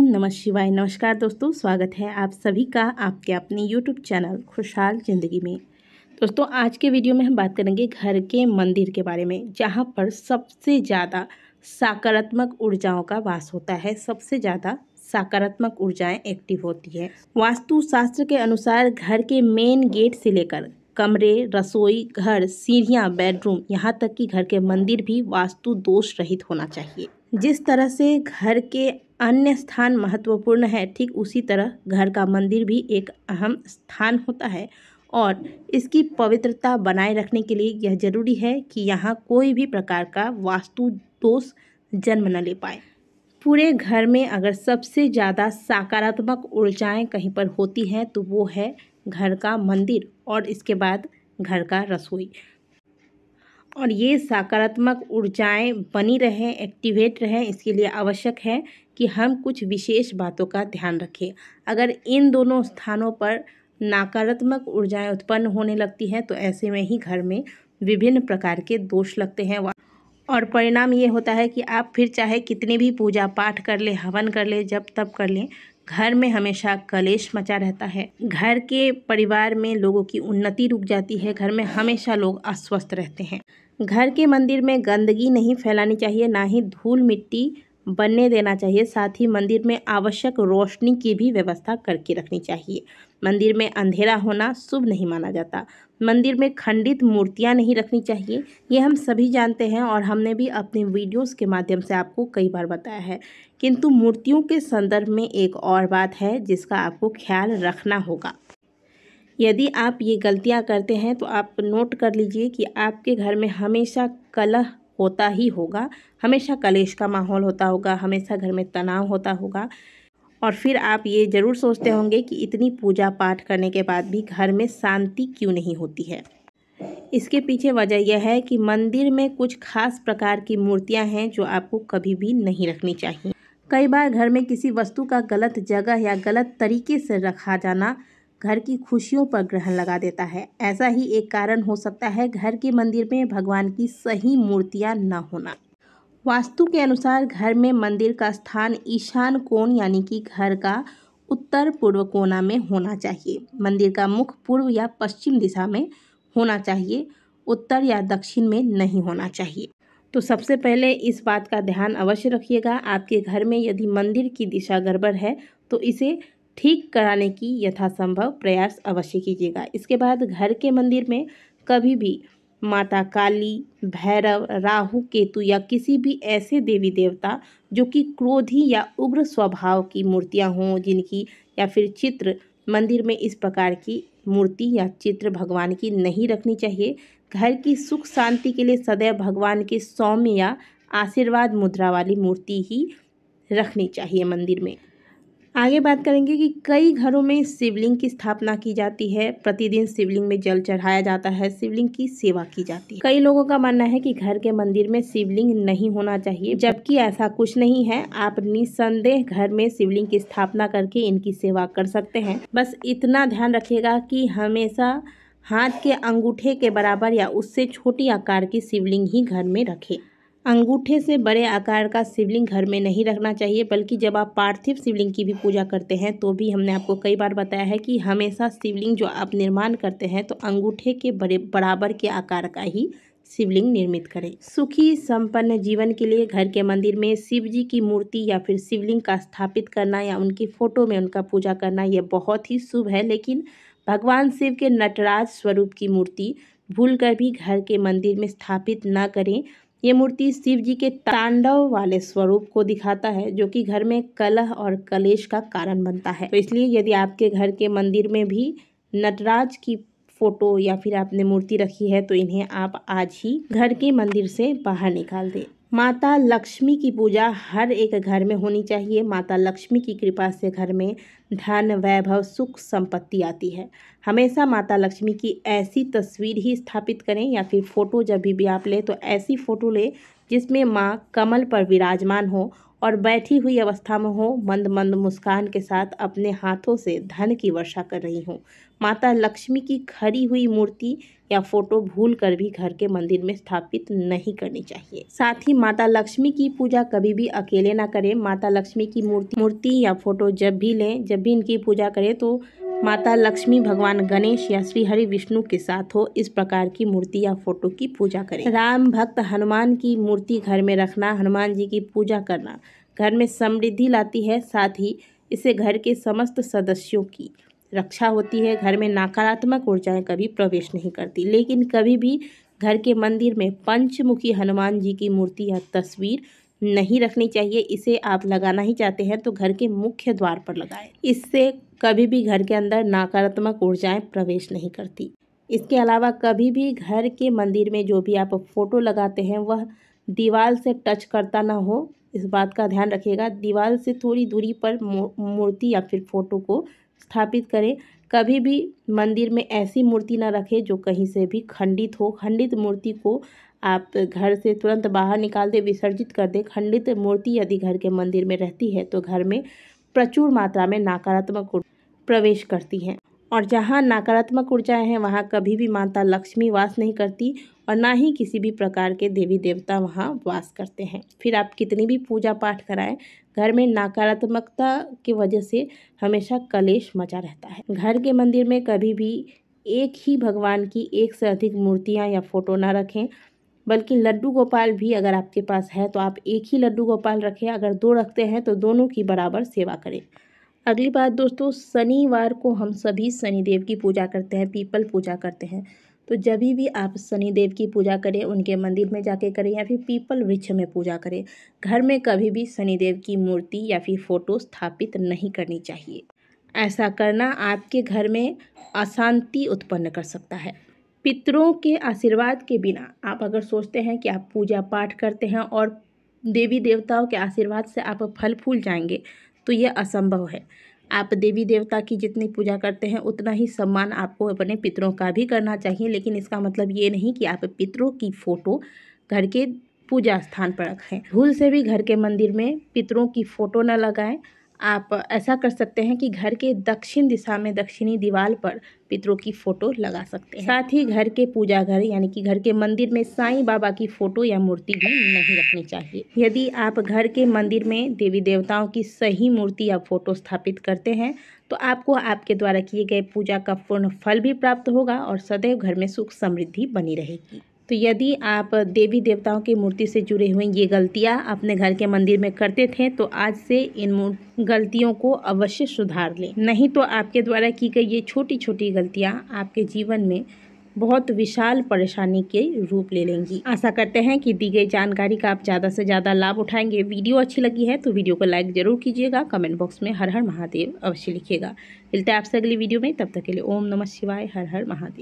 नमः शिवाय। नमस्कार दोस्तों, स्वागत है आप सभी का आपके अपने YouTube चैनल खुशहाल ज़िंदगी में। दोस्तों, आज के वीडियो में हम बात करेंगे घर के मंदिर के बारे में, जहां पर सबसे ज़्यादा सकारात्मक ऊर्जाओं का वास होता है। सबसे ज़्यादा सकारात्मक ऊर्जाएं एक्टिव होती है। वास्तु शास्त्र के अनुसार घर के मेन गेट से लेकर कमरे, रसोई घर, सीढ़ियाँ, बेडरूम, यहाँ तक कि घर के मंदिर भी वास्तु दोष रहित होना चाहिए। जिस तरह से घर के अन्य स्थान महत्वपूर्ण है, ठीक उसी तरह घर का मंदिर भी एक अहम स्थान होता है और इसकी पवित्रता बनाए रखने के लिए यह जरूरी है कि यहाँ कोई भी प्रकार का वास्तु दोष जन्म न ले पाए। पूरे घर में अगर सबसे ज़्यादा सकारात्मक ऊर्जाएं कहीं पर होती हैं तो वो है घर का मंदिर और इसके बाद घर का रसोई। और ये सकारात्मक ऊर्जाएं बनी रहें, एक्टिवेट रहें, इसके लिए आवश्यक है कि हम कुछ विशेष बातों का ध्यान रखें। अगर इन दोनों स्थानों पर नकारात्मक ऊर्जाएं उत्पन्न होने लगती हैं तो ऐसे में ही घर में विभिन्न प्रकार के दोष लगते हैं और परिणाम ये होता है कि आप फिर चाहे कितने भी पूजा पाठ कर ले, हवन कर ले, जब तब कर लें, घर में हमेशा कलेश मचा रहता है। घर के परिवार में लोगों की उन्नति रुक जाती है। घर में हमेशा लोग अस्वस्थ रहते हैं। घर के मंदिर में गंदगी नहीं फैलानी चाहिए, ना ही धूल मिट्टी बनने देना चाहिए। साथ ही मंदिर में आवश्यक रोशनी की भी व्यवस्था करके रखनी चाहिए। मंदिर में अंधेरा होना शुभ नहीं माना जाता। मंदिर में खंडित मूर्तियां नहीं रखनी चाहिए। ये हम सभी जानते हैं और हमने भी अपने वीडियोस के माध्यम से आपको कई बार बताया है। किंतु मूर्तियों के संदर्भ में एक और बात है जिसका आपको ख्याल रखना होगा। यदि आप ये गलतियां करते हैं तो आप नोट कर लीजिए कि आपके घर में हमेशा कलह होता ही होगा, हमेशा कलेश का माहौल होता होगा, हमेशा घर में तनाव होता होगा और फिर आप ये ज़रूर सोचते होंगे कि इतनी पूजा पाठ करने के बाद भी घर में शांति क्यों नहीं होती है। इसके पीछे वजह यह है कि मंदिर में कुछ खास प्रकार की मूर्तियां हैं जो आपको कभी भी नहीं रखनी चाहिए। कई बार घर में किसी वस्तु का गलत जगह या गलत तरीके से रखा जाना घर की खुशियों पर ग्रहण लगा देता है। ऐसा ही एक कारण हो सकता है घर के मंदिर में भगवान की सही मूर्तियां न होना। वास्तु के अनुसार घर में मंदिर का स्थान ईशान कोण यानी कि घर का उत्तर पूर्व कोना में होना चाहिए। मंदिर का मुख पूर्व या पश्चिम दिशा में होना चाहिए, उत्तर या दक्षिण में नहीं होना चाहिए। तो सबसे पहले इस बात का ध्यान अवश्य रखिएगा। आपके घर में यदि मंदिर की दिशा गड़बड़ है तो इसे ठीक कराने की यथासंभव प्रयास अवश्य कीजिएगा। इसके बाद घर के मंदिर में कभी भी माता काली, भैरव, राहु, केतु या किसी भी ऐसे देवी देवता जो कि क्रोधी या उग्र स्वभाव की मूर्तियां हों, जिनकी या फिर चित्र, मंदिर में इस प्रकार की मूर्ति या चित्र भगवान की नहीं रखनी चाहिए। घर की सुख शांति के लिए सदैव भगवान के सौम्य या आशीर्वाद मुद्रा वाली मूर्ति ही रखनी चाहिए मंदिर में। आगे बात करेंगे कि कई घरों में शिवलिंग की स्थापना की जाती है। प्रतिदिन शिवलिंग में जल चढ़ाया जाता है, शिवलिंग की सेवा की जाती है। कई लोगों का मानना है कि घर के मंदिर में शिवलिंग नहीं होना चाहिए, जबकि ऐसा कुछ नहीं है। आप निसंदेह घर में शिवलिंग की स्थापना करके इनकी सेवा कर सकते हैं। बस इतना ध्यान रखिएगा कि हमेशा हाथ के अंगूठे के बराबर या उससे छोटी आकार की शिवलिंग ही घर में रखें। अंगूठे से बड़े आकार का शिवलिंग घर में नहीं रखना चाहिए, बल्कि जब आप पार्थिव शिवलिंग की भी पूजा करते हैं तो भी हमने आपको कई बार बताया है कि हमेशा शिवलिंग जो आप निर्माण करते हैं तो अंगूठे के बराबर के आकार का ही शिवलिंग निर्मित करें। सुखी संपन्न जीवन के लिए घर के मंदिर में शिव जी की मूर्ति या फिर शिवलिंग का स्थापित करना या उनकी फोटो में उनका पूजा करना ये बहुत ही शुभ है। लेकिन भगवान शिव के नटराज स्वरूप की मूर्ति भूलकर भी घर के मंदिर में स्थापित न करें। ये मूर्ति शिव जी के तांडव वाले स्वरूप को दिखाता है, जो कि घर में कलह और कलेश का कारण बनता है। तो इसलिए यदि आपके घर के मंदिर में भी नटराज की फोटो या फिर आपने मूर्ति रखी है तो इन्हें आप आज ही घर के मंदिर से बाहर निकाल दें। माता लक्ष्मी की पूजा हर एक घर में होनी चाहिए। माता लक्ष्मी की कृपा से घर में धन, वैभव, सुख, संपत्ति आती है। हमेशा माता लक्ष्मी की ऐसी तस्वीर ही स्थापित करें या फिर फोटो जब भी आप लें तो ऐसी फोटो लें जिसमें माँ कमल पर विराजमान हो और बैठी हुई अवस्था में हो, मंद मंद मुस्कान के साथ अपने हाथों से धन की वर्षा कर रही हो। माता लक्ष्मी की खड़ी हुई मूर्ति या फोटो भूल कर भी घर के मंदिर में स्थापित नहीं करनी चाहिए। साथ ही माता लक्ष्मी की पूजा कभी भी अकेले ना करें। माता लक्ष्मी की मूर्ति या फोटो जब भी इनकी पूजा करें तो माता लक्ष्मी, भगवान गणेश या श्री हरि विष्णु के साथ हो, इस प्रकार की मूर्ति या फोटो की पूजा करें। राम भक्त हनुमान की मूर्ति घर में रखना, हनुमान जी की पूजा करना घर में समृद्धि लाती है। साथ ही इससे घर के समस्त सदस्यों की रक्षा होती है। घर में नकारात्मक ऊर्जाएं कभी प्रवेश नहीं करती। लेकिन कभी भी घर के मंदिर में पंचमुखी हनुमान जी की मूर्ति या तस्वीर नहीं रखनी चाहिए। इसे आप लगाना ही चाहते हैं तो घर के मुख्य द्वार पर लगाएं। इससे कभी भी घर के अंदर नकारात्मक ऊर्जाएं प्रवेश नहीं करती। इसके अलावा कभी भी घर के मंदिर में जो भी आप फोटो लगाते हैं वह दीवार से टच करता ना हो, इस बात का ध्यान रखिएगा। दीवार से थोड़ी दूरी पर मूर्ति या फिर फोटो को स्थापित करें। कभी भी मंदिर में ऐसी मूर्ति ना रखें जो कहीं से भी खंडित हो। खंडित मूर्ति को आप घर से तुरंत बाहर निकाल दें, विसर्जित कर दें। खंडित मूर्ति यदि घर के मंदिर में रहती है तो घर में प्रचुर मात्रा में नकारात्मक प्रवेश करती हैं, और जहाँ नकारात्मक ऊर्जाएं हैं वहाँ कभी भी माता लक्ष्मी वास नहीं करती और ना ही किसी भी प्रकार के देवी देवता वहाँ वास करते हैं। फिर आप कितनी भी पूजा पाठ कराएं, घर में नकारात्मकता की वजह से हमेशा कलेश मचा रहता है। घर के मंदिर में कभी भी एक ही भगवान की एक से अधिक मूर्तियाँ या फोटो ना रखें, बल्कि लड्डू गोपाल भी अगर आपके पास है तो आप एक ही लड्डू गोपाल रखें। अगर दो रखते हैं तो दोनों की बराबर सेवा करें। अगली बात दोस्तों, शनिवार को हम सभी शनिदेव की पूजा करते हैं, पीपल पूजा करते हैं। तो जब भी आप शनिदेव की पूजा करें उनके मंदिर में जाके करें या फिर पीपल वृक्ष में पूजा करें। घर में कभी भी शनिदेव की मूर्ति या फिर फोटो स्थापित नहीं करनी चाहिए। ऐसा करना आपके घर में अशांति उत्पन्न कर सकता है। पितरों के आशीर्वाद के बिना आप अगर सोचते हैं कि आप पूजा पाठ करते हैं और देवी देवताओं के आशीर्वाद से आप फल फूल जाएंगे तो यह असंभव है। आप देवी देवता की जितनी पूजा करते हैं उतना ही सम्मान आपको अपने पितरों का भी करना चाहिए। लेकिन इसका मतलब ये नहीं कि आप पितरों की फोटो घर के पूजा स्थान पर रखें। भूल से भी घर के मंदिर में पितरों की फोटो न लगाएं। आप ऐसा कर सकते हैं कि घर के दक्षिण दिशा में दक्षिणी दीवार पर पितरों की फोटो लगा सकते हैं। साथ ही घर के पूजा घर यानी कि घर के मंदिर में साईं बाबा की फोटो या मूर्ति भी नहीं रखनी चाहिए। यदि आप घर के मंदिर में देवी देवताओं की सही मूर्ति या फोटो स्थापित करते हैं तो आपको आपके द्वारा किए गए पूजा का पूर्ण फल भी प्राप्त होगा और सदैव घर में सुख समृद्धि बनी रहेगी। तो यदि आप देवी देवताओं की मूर्ति से जुड़े हुए ये गलतियां अपने घर के मंदिर में करते थे तो आज से इन गलतियों को अवश्य सुधार लें, नहीं तो आपके द्वारा की गई ये छोटी छोटी गलतियां आपके जीवन में बहुत विशाल परेशानी के रूप ले लेंगी। आशा करते हैं कि दी गई जानकारी का आप ज़्यादा से ज़्यादा लाभ उठाएंगे। वीडियो अच्छी लगी है तो वीडियो को लाइक ज़रूर कीजिएगा। कमेंट बॉक्स में हर हर महादेव अवश्य लिखिएगा। मिलते हैं आपसे अगली वीडियो में, तब तक के लिए ओम नमः शिवाय, हर हर महादेव।